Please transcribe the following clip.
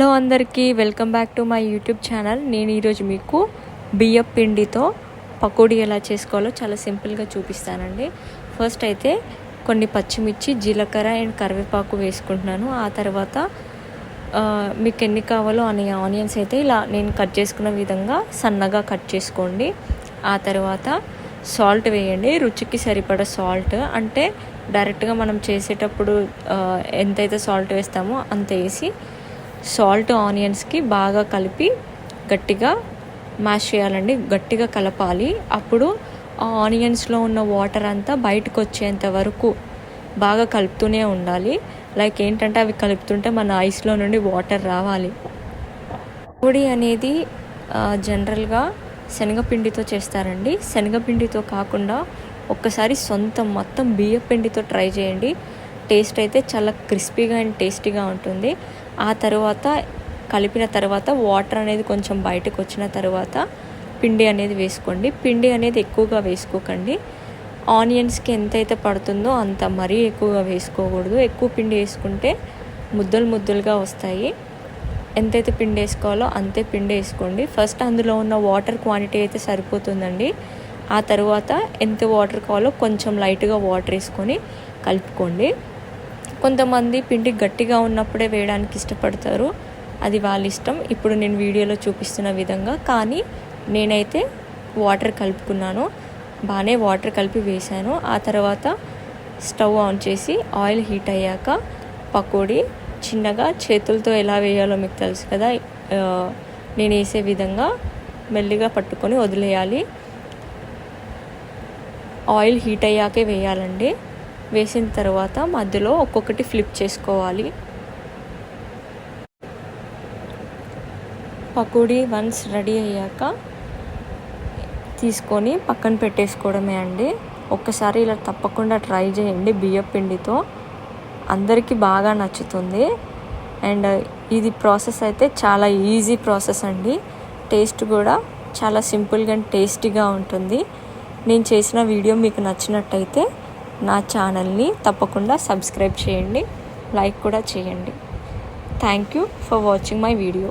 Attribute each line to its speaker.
Speaker 1: Hello అందరికీ welcome back to my YouTube channel. నేను ఈరోజు మీకు బియ్యం పిండితో పకోడీ ఎలా చేసుకోవాలో చాలా సింపుల్గా చూపిస్తానండి. ఫస్ట్ అయితే కొన్ని పచ్చిమిర్చి, జీలకర్ర అండ్ కరివేపాకు వేసుకుంటున్నాను. ఆ తర్వాత మీకు ఎన్ని కావాలో అన్ని ఆనియన్స్ అయితే ఇలా నేను కట్ చేసుకున్న విధంగా సన్నగా కట్ చేసుకోండి. ఆ తర్వాత సాల్ట్ వేయండి, రుచికి సరిపడా సాల్ట్. అంటే డైరెక్ట్గా మనం చేసేటప్పుడు ఎంతైతే సాల్ట్ వేస్తామో అంత వేసి సాల్ట్ ఆనియన్స్కి బాగా కలిపి గట్టిగా మ్యాష్ చేయాలండి, గట్టిగా కలపాలి. అప్పుడు ఆ ఆనియన్స్లో ఉన్న వాటర్ అంతా బయటకు వచ్చేంత వరకు బాగా కలుపుతూనే ఉండాలి. లైక్ ఏంటంటే అవి కలుపుతుంటే మన ఐస్లో నుండి వాటర్ రావాలి. పకోడీ అనేది జనరల్గా శనగపిండితో చేస్తారండి. శనగపిండితో కాకుండా ఒక్కసారి మొత్తం బియ్యం పిండితో ట్రై చేయండి. టేస్ట్ అయితే చాలా క్రిస్పీగా అండ్ టేస్టీగా ఉంటుంది. ఆ తర్వాత కలిపిన తర్వాత వాటర్ అనేది కొంచెం బయటకు వచ్చిన తర్వాత పిండి అనేది వేసుకోండి. పిండి అనేది ఎక్కువగా వేసుకోకండి. ఆనియన్స్కి ఎంతైతే పడుతుందో అంత మరీ ఎక్కువగా వేసుకోకూడదు. ఎక్కువ పిండి వేసుకుంటే ముద్దలుగా వస్తాయి. ఎంతైతే పిండి వేసుకోవాలో అంతే పిండి వేసుకోండి. ఫస్ట్ అందులో ఉన్న వాటర్ క్వాంటిటీ అయితే సరిపోతుందండి. ఆ తర్వాత ఎంత వాటర్ కావాలో కొంచెం లైట్గా వాటర్ వేసుకొని కలుపుకోండి. కొంతమంది పిండి గట్టిగా ఉన్నప్పుడే వేయడానికి ఇష్టపడతారు, అది వాళ్ళ ఇష్టం. ఇప్పుడు నేను వీడియోలో చూపిస్తున్న విధంగా, కానీ నేనైతే వాటర్ కలుపుకున్నాను, బాగానే వాటర్ కలిపి వేసాను. ఆ తర్వాత స్టవ్ ఆన్ చేసి ఆయిల్ హీట్ అయ్యాక పకోడీ చిన్నగా చేతులతో ఎలా వేయాలో మీకు తెలుసు కదా, నేను వేసే విధంగా మెల్లిగా పట్టుకొని వదిలేయాలి. ఆయిల్ హీట్ అయ్యాకే వేయాలండి. వేసిన తర్వాత మధ్యలో ఒక్కొక్కటి ఫ్లిప్ చేసుకోవాలి. పకోడీ వన్స్ రెడీ అయ్యాక తీసుకొని పక్కన పెట్టేసుకోవడమే అండి. ఒక్కసారి ఇలా తప్పకుండా ట్రై చేయండి. బియ్యం పిండితో అందరికీ బాగా నచ్చుతుంది. అండ్ ఇది ప్రాసెస్ అయితే చాలా ఈజీ ప్రాసెస్ అండి. టేస్ట్ కూడా చాలా సింపుల్గా అండ్ టేస్టీగా ఉంటుంది. నేను చేసిన వీడియో మీకు నచ్చినట్టయితే నా ఛానల్ని తప్పకుండా సబ్స్క్రైబ్ చేయండి, లైక్ కూడా చేయండి. Thank you for watching my video.